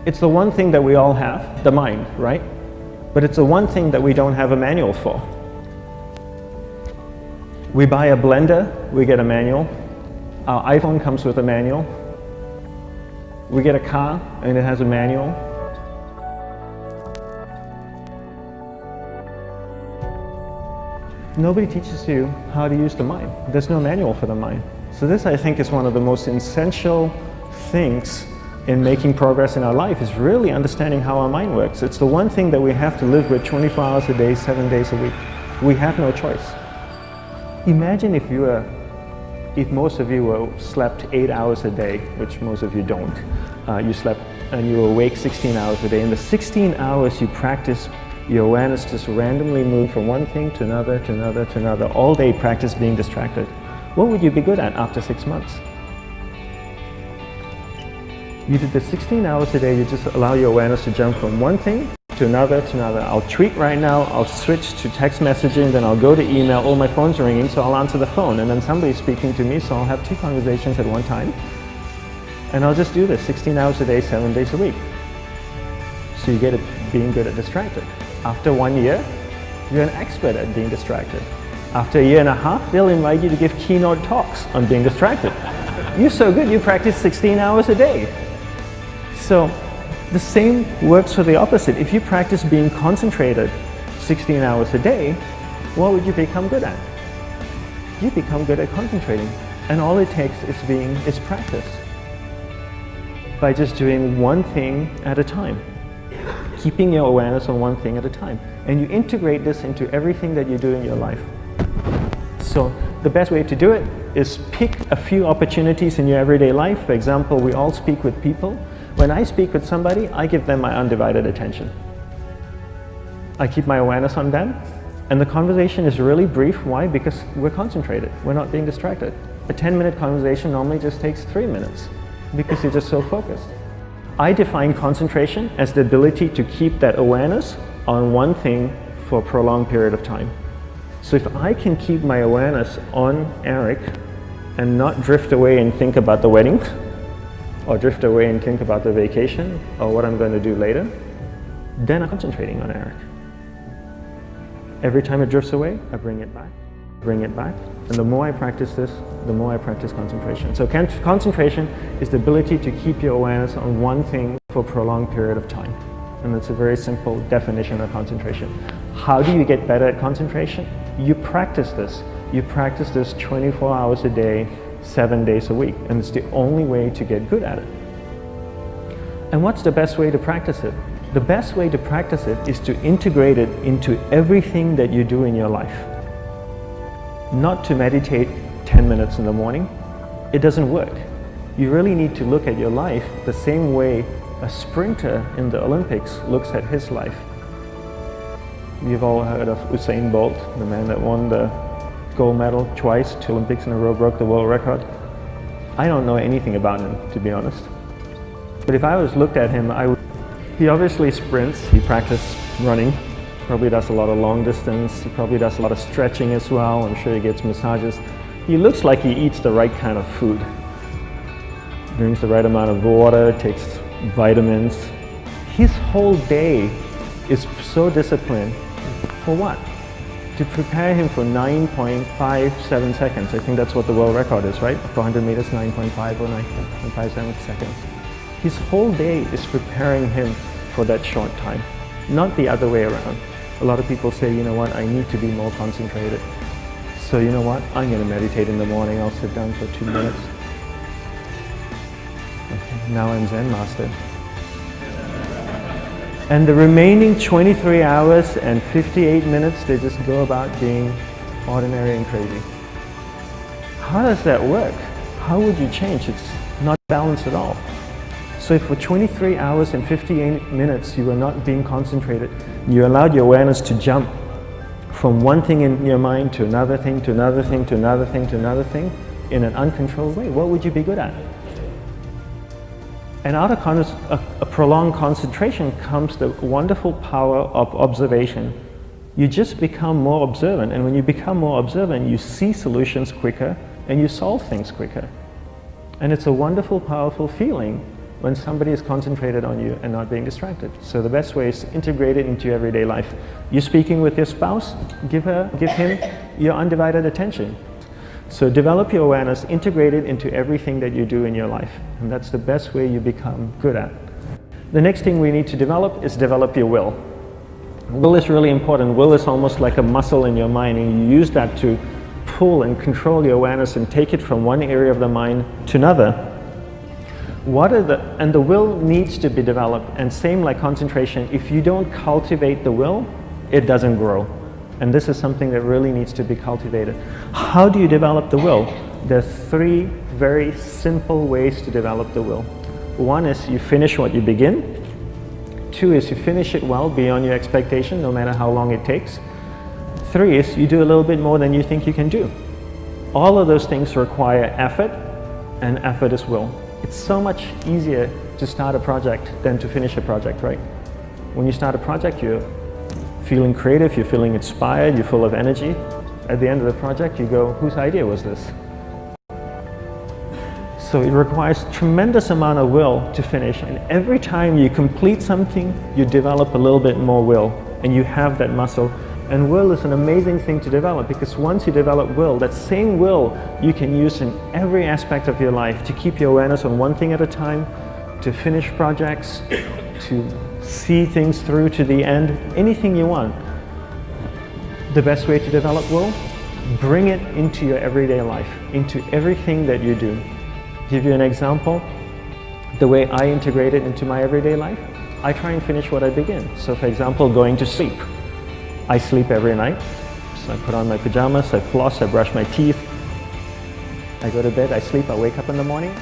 It's the one thing that we all have, the mind, right? But it's the one thing that we don't have a manual for. We buy a blender, we get a manual. Our iPhone comes with a manual. We get a car and it has a manual. Nobody teaches you how to use the mind. There's no manual for the mind. So this, I think, is one of the most essential things in making progress in our life, is really understanding how our mind works. It's the one thing that we have to live with 24 hours a day, 7 days a week. We have no choice. Imagine if most of you slept 8 hours a day, which most of you don't. You slept and you were awake 16 hours a day. In the 16 hours you practice your awareness just randomly move from one thing to another, to another, to another. All day practice being distracted. What would you be good at after 6 months? You did the 16 hours a day, you just allow your awareness to jump from one thing to another, to another. I'll tweet right now, I'll switch to text messaging, then I'll go to email. Oh, my phone's ringing, so I'll answer the phone. And then somebody's speaking to me, so I'll have 2 conversations at one time. And I'll just do this 16 hours a day, 7 days a week. So you get it being good at distracted. After 1 year, you're an expert at being distracted. After a year and a half, they'll invite you to give keynote talks on being distracted. You're so good, you practice 16 hours a day. So the same works for the opposite. If you practice being concentrated 16 hours a day, what would you become good at? You become good at concentrating. And all it takes is practice. By just doing one thing at a time. Keeping your awareness on one thing at a time. And you integrate this into everything that you do in your life. So the best way to do it is pick a few opportunities in your everyday life. For example, we all speak with people. When I speak with somebody, I give them my undivided attention. I keep my awareness on them, and the conversation is really brief. Why? Because we're concentrated. We're not being distracted. A 10-minute conversation normally just takes 3 minutes because you're just so focused. I define concentration as the ability to keep that awareness on one thing for a prolonged period of time. So if I can keep my awareness on Eric and not drift away and think about the wedding, or drift away and think about the vacation, or what I'm going to do later, then I'm concentrating on Eric. Every time it drifts away, I bring it back, and the more I practice this, the more I practice concentration. So concentration is the ability to keep your awareness on one thing for a prolonged period of time. And that's a very simple definition of concentration. How do you get better at concentration? You practice this. You practice this 24 hours a day, 7 days a week, and it's the only way to get good at it. And what's the best way to practice it? The best way to practice it is to integrate it into everything that you do in your life. Not to meditate 10 minutes in the morning. It doesn't work. You really need to look at your life the same way a sprinter in the Olympics looks at his life. You've all heard of Usain Bolt, the man that won the gold medal twice, 2 Olympics in a row, broke the world record. I don't know anything about him, to be honest. But if I was looked at him, he obviously sprints, he practices running, probably does a lot of long distance, he probably does a lot of stretching as well, I'm sure he gets massages. He looks like he eats the right kind of food. Drinks the right amount of water, takes vitamins. His whole day is so disciplined. For what? To prepare him for 9.57 seconds. I think that's what the world record is, right? For 100 meters, 9.5 or 9.57 seconds. His whole day is preparing him for that short time, not the other way around. A lot of people say, you know what, I need to be more concentrated. So you know what, I'm going to meditate in the morning, I'll sit down for 2 minutes. Okay, now I'm Zen master. And the remaining 23 hours and 58 minutes, they just go about being ordinary and crazy. How does that work? How would you change? It's not balanced at all. So if for 23 hours and 58 minutes you were not being concentrated, you allowed your awareness to jump from one thing in your mind to another thing, to another thing, to another thing, to another thing, in an uncontrolled way, what would you be good at? And out of a prolonged concentration comes the wonderful power of observation. You just become more observant, and when you become more observant, you see solutions quicker and you solve things quicker. And it's a wonderful, powerful feeling when somebody is concentrated on you and not being distracted. So the best way is to integrate it into your everyday life. You're speaking with your spouse, give him your undivided attention. So develop your awareness, integrate it into everything that you do in your life. And that's the best way you become good at. The next thing we need to develop is develop your will. Will is really important. Will is almost like a muscle in your mind, and you use that to pull and control your awareness and take it from one area of the mind to another. And the will needs to be developed, and same like concentration, if you don't cultivate the will, it doesn't grow. And this is something that really needs to be cultivated. How do you develop the will? There are 3 very simple ways to develop the will. 1 is you finish what you begin. 2 is you finish it well beyond your expectation, no matter how long it takes. 3 is you do a little bit more than you think you can do. All of those things require effort, and effort is will. It's so much easier to start a project than to finish a project, right? When you start a project, you're feeling creative, you're feeling inspired, you're full of energy. At the end of the project, you go, whose idea was this? So it requires tremendous amount of will to finish, and every time you complete something, you develop a little bit more will, and you have that muscle. And will is an amazing thing to develop, because once you develop will, that same will you can use in every aspect of your life to keep your awareness on one thing at a time, to finish projects, to see things through to the end, anything you want. The best way to develop will, bring it into your everyday life, into everything that you do. Give you an example, the way I integrate it into my everyday life, I try and finish what I begin. So for example, going to sleep. I sleep every night, so I put on my pajamas, I floss, I brush my teeth, I go to bed, I sleep, I wake up in the morning.